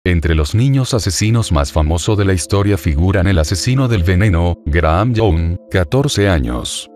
Entre los niños asesinos más famosos de la historia figuran el asesino del veneno, Graham Young, 14 años.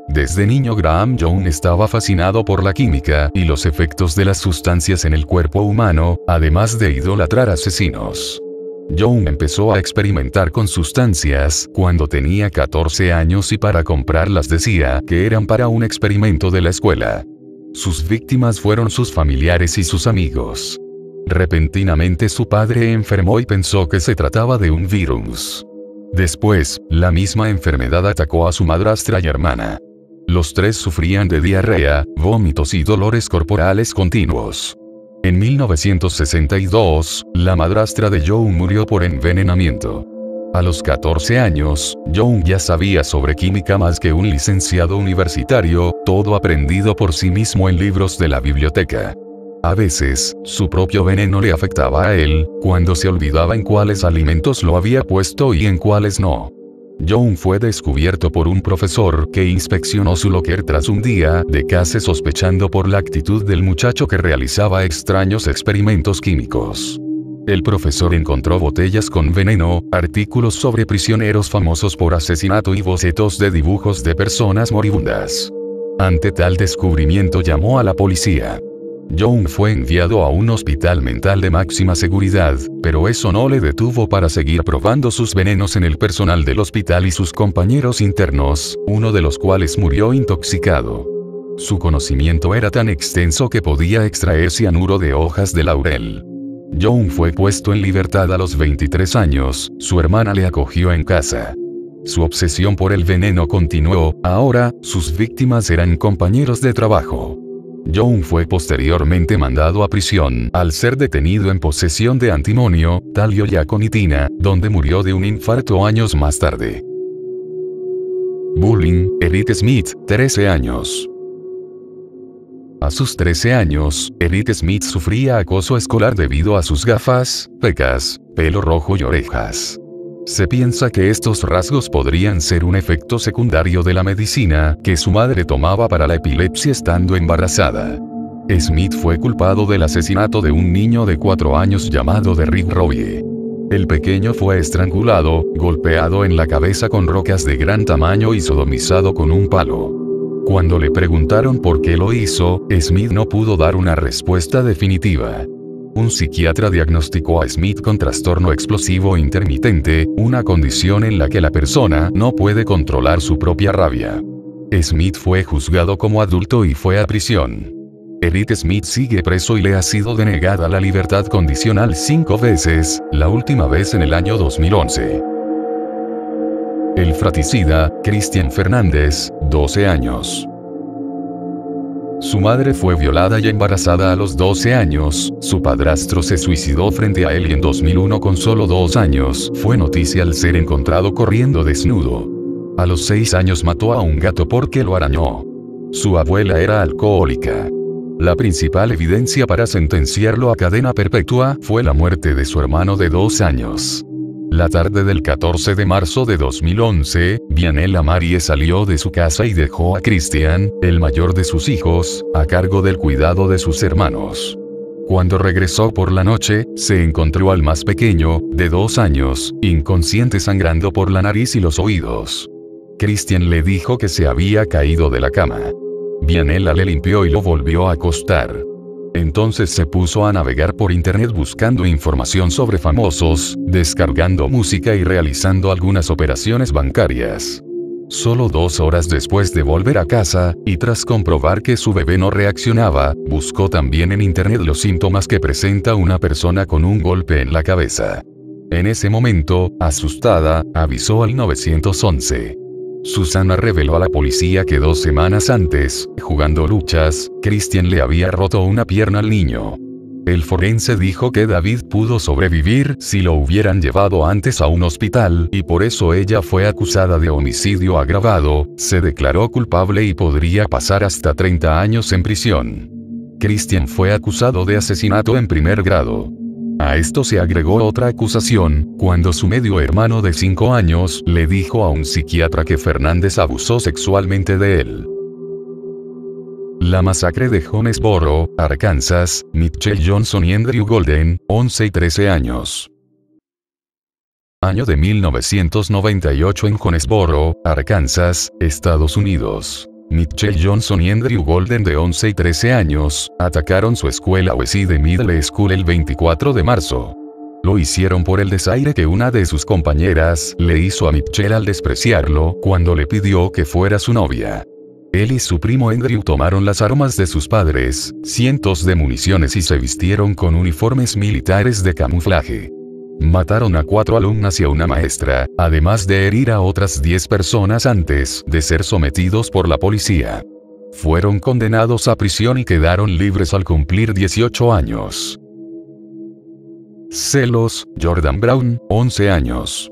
Desde niño Graham Young estaba fascinado por la química y los efectos de las sustancias en el cuerpo humano, además de idolatrar asesinos. Young empezó a experimentar con sustancias cuando tenía 14 años y para comprarlas decía que eran para un experimento de la escuela. Sus víctimas fueron sus familiares y sus amigos. Repentinamente su padre enfermó y pensó que se trataba de un virus. Después, la misma enfermedad atacó a su madrastra y hermana. Los tres sufrían de diarrea, vómitos y dolores corporales continuos. En 1962, la madrastra de Young murió por envenenamiento. A los 14 años, Young ya sabía sobre química más que un licenciado universitario, todo aprendido por sí mismo en libros de la biblioteca. A veces, su propio veneno le afectaba a él, cuando se olvidaba en cuáles alimentos lo había puesto y en cuáles no. Young fue descubierto por un profesor que inspeccionó su locker tras un día de clase sospechando por la actitud del muchacho que realizaba extraños experimentos químicos. El profesor encontró botellas con veneno, artículos sobre prisioneros famosos por asesinato y bocetos de dibujos de personas moribundas. Ante tal descubrimiento llamó a la policía. Young fue enviado a un hospital mental de máxima seguridad, pero eso no le detuvo para seguir probando sus venenos en el personal del hospital y sus compañeros internos, uno de los cuales murió intoxicado. Su conocimiento era tan extenso que podía extraer cianuro de hojas de laurel. Young fue puesto en libertad a los 23 años, su hermana le acogió en casa. Su obsesión por el veneno continuó, ahora, sus víctimas eran compañeros de trabajo. Young fue posteriormente mandado a prisión al ser detenido en posesión de antimonio, talio y aconitina, donde murió de un infarto años más tarde. Bullying, Eric Smith, 13 años. A sus 13 años, Eric Smith sufría acoso escolar debido a sus gafas, pecas, pelo rojo y orejas. Se piensa que estos rasgos podrían ser un efecto secundario de la medicina que su madre tomaba para la epilepsia estando embarazada. Smith fue culpado del asesinato de un niño de 4 años llamado Derrick Robbie. El pequeño fue estrangulado, golpeado en la cabeza con rocas de gran tamaño y sodomizado con un palo. Cuando le preguntaron por qué lo hizo, Smith no pudo dar una respuesta definitiva. Un psiquiatra diagnosticó a Smith con trastorno explosivo intermitente, una condición en la que la persona no puede controlar su propia rabia. Smith fue juzgado como adulto y fue a prisión. Eric Smith sigue preso y le ha sido denegada la libertad condicional 5 veces, la última vez en el año 2011. El fratricida, Christian Fernández, 12 años. Su madre fue violada y embarazada a los 12 años, su padrastro se suicidó frente a él y en 2001 con solo 2 años fue noticia al ser encontrado corriendo desnudo. A los 6 años mató a un gato porque lo arañó. Su abuela era alcohólica. La principal evidencia para sentenciarlo a cadena perpetua fue la muerte de su hermano de 2 años. La tarde del 14 de marzo de 2011, Vianela Marie salió de su casa y dejó a Christian, el mayor de sus hijos, a cargo del cuidado de sus hermanos. Cuando regresó por la noche, se encontró al más pequeño, de 2 años, inconsciente sangrando por la nariz y los oídos. Christian le dijo que se había caído de la cama. Vianela le limpió y lo volvió a acostar. Entonces se puso a navegar por internet buscando información sobre famosos, descargando música y realizando algunas operaciones bancarias. Solo 2 horas después de volver a casa, y tras comprobar que su bebé no reaccionaba, buscó también en internet los síntomas que presenta una persona con un golpe en la cabeza. En ese momento, asustada, avisó al 911. Susana reveló a la policía que 2 semanas antes, jugando luchas, Christian le había roto una pierna al niño. El forense dijo que David pudo sobrevivir si lo hubieran llevado antes a un hospital y por eso ella fue acusada de homicidio agravado, se declaró culpable y podría pasar hasta 30 años en prisión. Christian fue acusado de asesinato en primer grado. A esto se agregó otra acusación, cuando su medio hermano de 5 años le dijo a un psiquiatra que Fernández abusó sexualmente de él. La masacre de Jonesboro, Arkansas, Mitchell Johnson y Andrew Golden, 11 y 13 años. Año de 1998 en Jonesboro, Arkansas, Estados Unidos. Mitchell Johnson y Andrew Golden de 11 y 13 años, atacaron su escuela Weside Middle School el 24 de marzo. Lo hicieron por el desaire que una de sus compañeras le hizo a Mitchell al despreciarlo cuando le pidió que fuera su novia. Él y su primo Andrew tomaron las armas de sus padres, cientos de municiones y se vistieron con uniformes militares de camuflaje. Mataron a 4 alumnas y a una maestra, además de herir a otras 10 personas antes de ser sometidos por la policía. Fueron condenados a prisión y quedaron libres al cumplir 18 años. Celos, Jordan Brown, 11 años.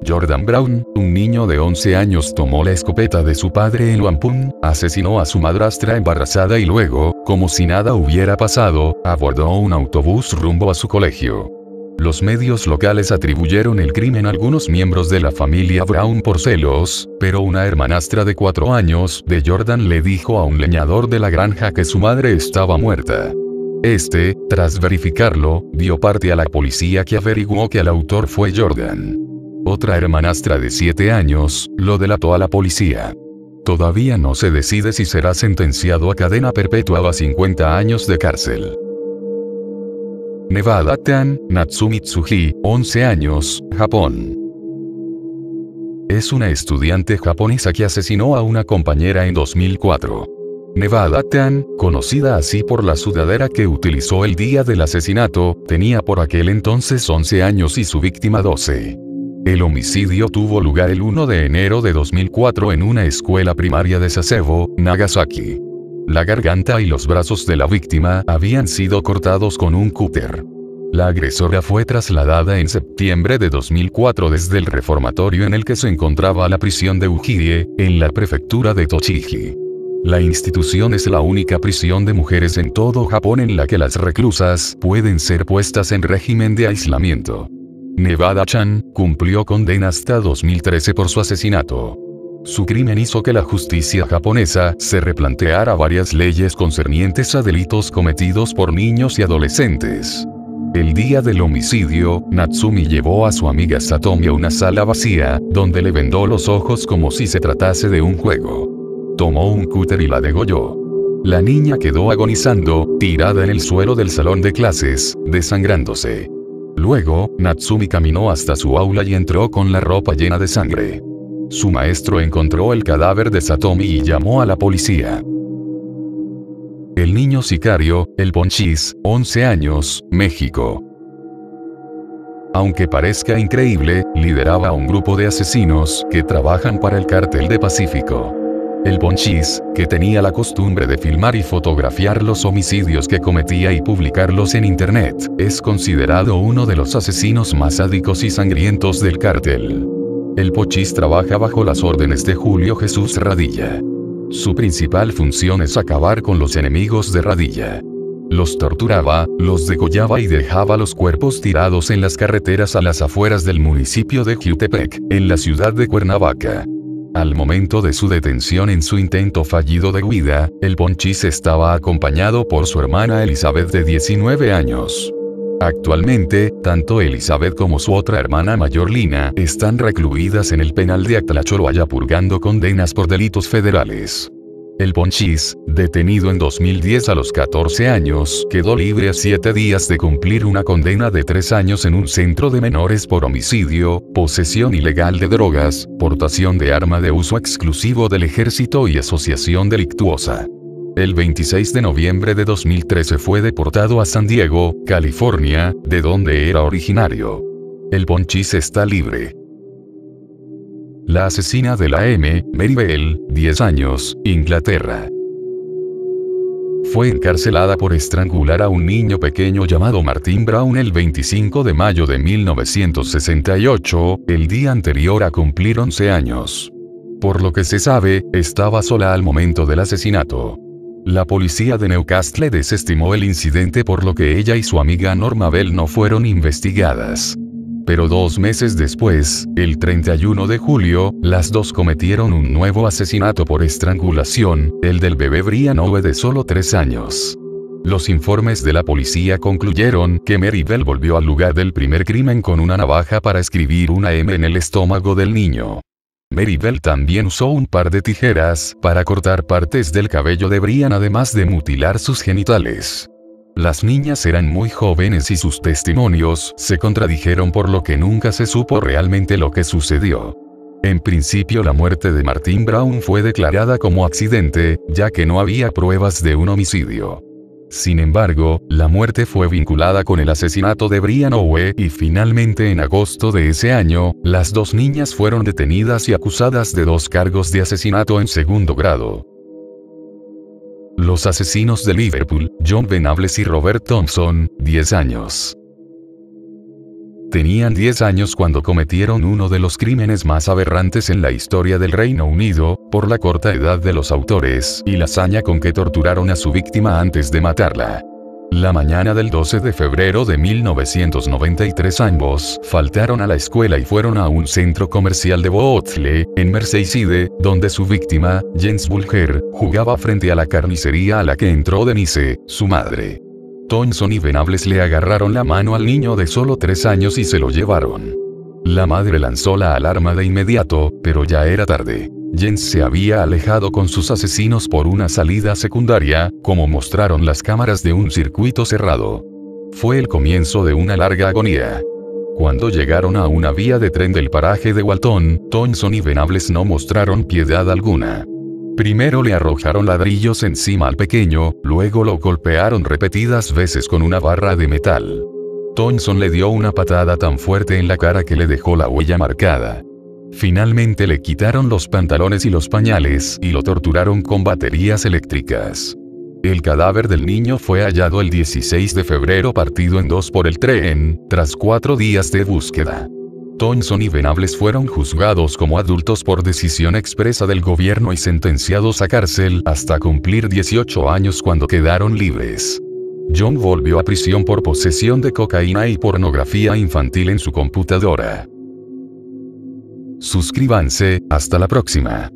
Jordan Brown, un niño de 11 años, tomó la escopeta de su padre en Wampum, asesinó a su madrastra embarazada y luego, como si nada hubiera pasado, abordó un autobús rumbo a su colegio. Los medios locales atribuyeron el crimen a algunos miembros de la familia Brown por celos, pero una hermanastra de 4 años de Jordan le dijo a un leñador de la granja que su madre estaba muerta. Tras verificarlo, dio parte a la policía que averiguó que el autor fue Jordan. Otra hermanastra de 7 años, lo delató a la policía. Todavía no se decide si será sentenciado a cadena perpetua o a 50 años de cárcel. Nevada Tan, Natsumi Tsuji, 11 años, Japón. Es una estudiante japonesa que asesinó a una compañera en 2004. Nevada Tan, conocida así por la sudadera que utilizó el día del asesinato, tenía por aquel entonces 11 años y su víctima 12. El homicidio tuvo lugar el 1 de enero de 2004 en una escuela primaria de Sasebo, Nagasaki. La garganta y los brazos de la víctima habían sido cortados con un cúter. La agresora fue trasladada en septiembre de 2004 desde el reformatorio en el que se encontraba la prisión de Ujiie, en la prefectura de Tochigi. La institución es la única prisión de mujeres en todo Japón en la que las reclusas pueden ser puestas en régimen de aislamiento. Nevada-chan cumplió condena hasta 2013 por su asesinato. Su crimen hizo que la justicia japonesa se replanteara varias leyes concernientes a delitos cometidos por niños y adolescentes. El día del homicidio, Natsumi llevó a su amiga Satomi a una sala vacía, donde le vendó los ojos como si se tratase de un juego. Tomó un cúter y la degolló. La niña quedó agonizando, tirada en el suelo del salón de clases, desangrándose. Luego, Natsumi caminó hasta su aula y entró con la ropa llena de sangre. Su maestro encontró el cadáver de Satomi y llamó a la policía. El niño sicario, el Ponchis, 11 años, México. Aunque parezca increíble, lideraba a un grupo de asesinos que trabajan para el Cártel de Pacífico. El Ponchis, que tenía la costumbre de filmar y fotografiar los homicidios que cometía y publicarlos en internet, es considerado uno de los asesinos más sádicos y sangrientos del cártel. El Ponchis trabaja bajo las órdenes de Julio Jesús Radilla. Su principal función es acabar con los enemigos de Radilla. Los torturaba, los degollaba y dejaba los cuerpos tirados en las carreteras a las afueras del municipio de Jutepec, en la ciudad de Cuernavaca. Al momento de su detención en su intento fallido de huida, el Ponchis estaba acompañado por su hermana Elizabeth de 19 años. Actualmente, tanto Elizabeth como su otra hermana mayor Lina están recluidas en el penal de Atlacholoaya purgando condenas por delitos federales. El Ponchis, detenido en 2010 a los 14 años, quedó libre a 7 días de cumplir una condena de 3 años en un centro de menores por homicidio, posesión ilegal de drogas, portación de arma de uso exclusivo del ejército y asociación delictuosa. El 26 de noviembre de 2013 fue deportado a San Diego, California, de donde era originario. El Ponchis está libre. La asesina de la M, Mary Bell, 10 años, Inglaterra. Fue encarcelada por estrangular a un niño pequeño llamado Martin Brown el 25 de mayo de 1968, el día anterior a cumplir 11 años. Por lo que se sabe, estaba sola al momento del asesinato. La policía de Newcastle desestimó el incidente por lo que ella y su amiga Norma Bell no fueron investigadas. Pero 2 meses después, el 31 de julio, las dos cometieron un nuevo asesinato por estrangulación, el del bebé Brian Owe de solo 3 años. Los informes de la policía concluyeron que Mary Bell volvió al lugar del primer crimen con una navaja para escribir una M en el estómago del niño. Mary Bell también usó un par de tijeras para cortar partes del cabello de Brian, además de mutilar sus genitales. Las niñas eran muy jóvenes y sus testimonios se contradijeron, por lo que nunca se supo realmente lo que sucedió. En principio, la muerte de Martin Brown fue declarada como accidente, ya que no había pruebas de un homicidio. Sin embargo, la muerte fue vinculada con el asesinato de Brian Owe y finalmente en agosto de ese año, las dos niñas fueron detenidas y acusadas de 2 cargos de asesinato en segundo grado. Los asesinos de Liverpool, John Venables y Robert Thompson, 10 años. Tenían 10 años cuando cometieron uno de los crímenes más aberrantes en la historia del Reino Unido, por la corta edad de los autores y la hazaña con que torturaron a su víctima antes de matarla. La mañana del 12 de febrero de 1993 ambos faltaron a la escuela y fueron a un centro comercial de Bootle, en Merseyside, donde su víctima, Jens Bulger, jugaba frente a la carnicería a la que entró Denise, su madre. Thompson y Venables le agarraron la mano al niño de solo 3 años y se lo llevaron. La madre lanzó la alarma de inmediato, pero ya era tarde. Jens se había alejado con sus asesinos por una salida secundaria, como mostraron las cámaras de un circuito cerrado. Fue el comienzo de una larga agonía. Cuando llegaron a una vía de tren del paraje de Walton, Thompson y Venables no mostraron piedad alguna. Primero le arrojaron ladrillos encima al pequeño, luego lo golpearon repetidas veces con una barra de metal. Thompson le dio una patada tan fuerte en la cara que le dejó la huella marcada. Finalmente le quitaron los pantalones y los pañales y lo torturaron con baterías eléctricas. El cadáver del niño fue hallado el 16 de febrero partido en 2 por el tren, tras 4 días de búsqueda. Thompson y Venables fueron juzgados como adultos por decisión expresa del gobierno y sentenciados a cárcel hasta cumplir 18 años cuando quedaron libres. John volvió a prisión por posesión de cocaína y pornografía infantil en su computadora. Suscríbanse, hasta la próxima.